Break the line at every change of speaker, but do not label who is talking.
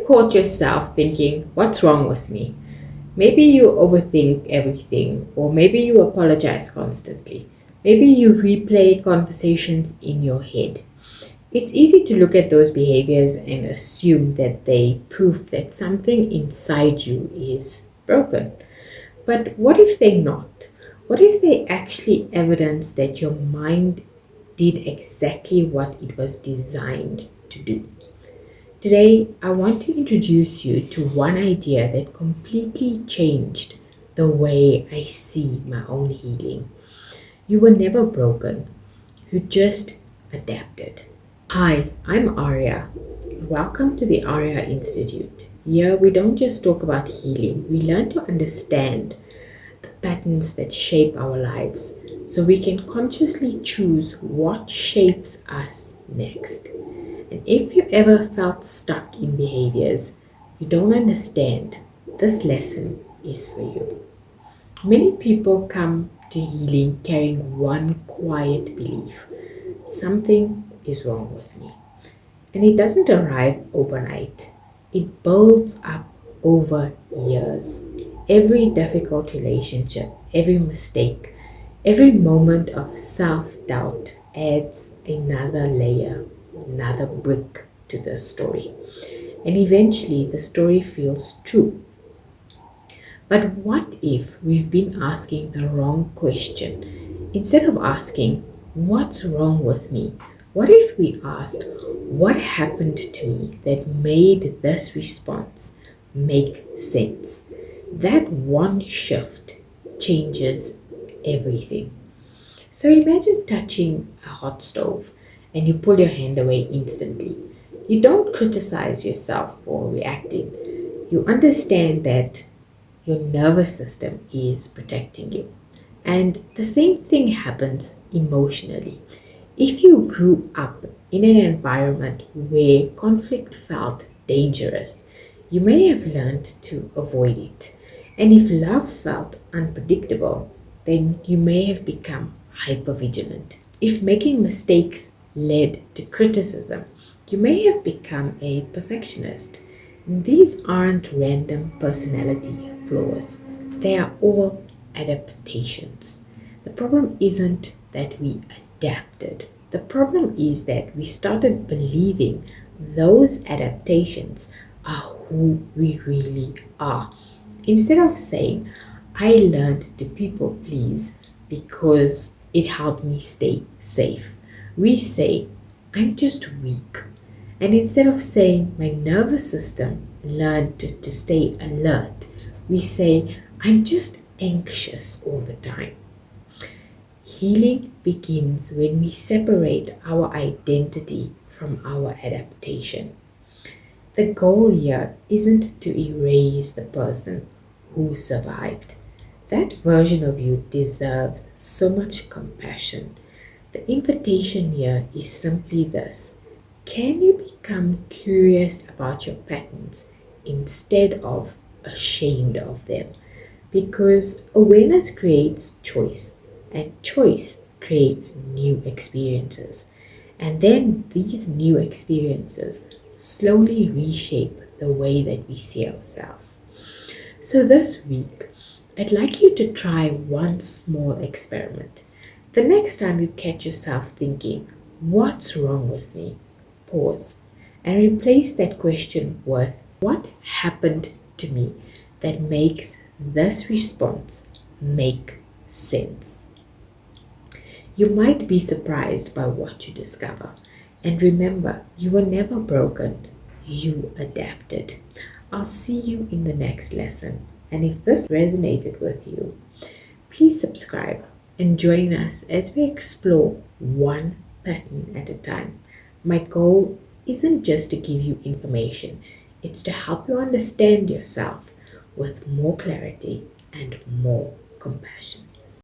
caught yourself thinking, what's wrong with me? Maybe you overthink everything, or maybe you apologize constantly. Maybe you replay conversations in your head. It's easy to look at those behaviors and assume that they prove that something inside you is broken. But what if they're not? What if they actually evidence that your mind did exactly what it was designed to do? Today, I want to introduce you to one idea that completely changed the way I see my own healing. You were never broken, you just adapted. Hi, I'm Arya. Welcome to the Arya Institute. Here, we don't just talk about healing, we learn to understand the patterns that shape our lives so we can consciously choose what shapes us next. And if you ever felt stuck in behaviors you don't understand, this lesson is for you. Many people come to healing carrying one quiet belief: something is wrong with me. And it doesn't arrive overnight, it builds up over years. Every difficult relationship, every mistake, every moment of self doubt adds another layer, another brick to the story. And eventually the story feels true. But what if we've been asking the wrong question? Instead of asking, what's wrong with me? What if we asked, what happened to me that made this response make sense? That one shift changes everything. So imagine touching a hot stove and you pull your hand away instantly. You don't criticize yourself for reacting. You understand that your nervous system is protecting you. And the same thing happens emotionally. If you grew up in an environment where conflict felt dangerous, you may have learned to avoid it. And if love felt unpredictable, then you may have become hypervigilant. If making mistakes led to criticism, you may have become a perfectionist. These aren't random personality flaws, they are all adaptations. The problem isn't that we adapted, the problem is that we started believing those adaptations are who we really are. Instead of saying, I learned to people please because it helped me stay safe, we say, I'm just weak. And instead of saying, my nervous system learned to stay alert, we say, I'm just anxious all the time. Healing begins when we separate our identity from our adaptation. The goal here isn't to erase the person who survived. That version of you deserves so much compassion. The invitation here is simply this: can you become curious about your patterns instead of ashamed of them? Because awareness creates choice, and choice creates new experiences. And then these new experiences slowly reshape the way that we see ourselves. So this week, I'd like you to try one small experiment. The next time you catch yourself thinking, what's wrong with me? Pause and replace that question with, what happened to me that makes this response make sense? You might be surprised by what you discover. And remember, you were never broken, you adapted. I'll see you in the next lesson. And if this resonated with you, please subscribe and join us as we explore one pattern at a time. My goal isn't just to give you information, it's to help you understand yourself with more clarity and more compassion.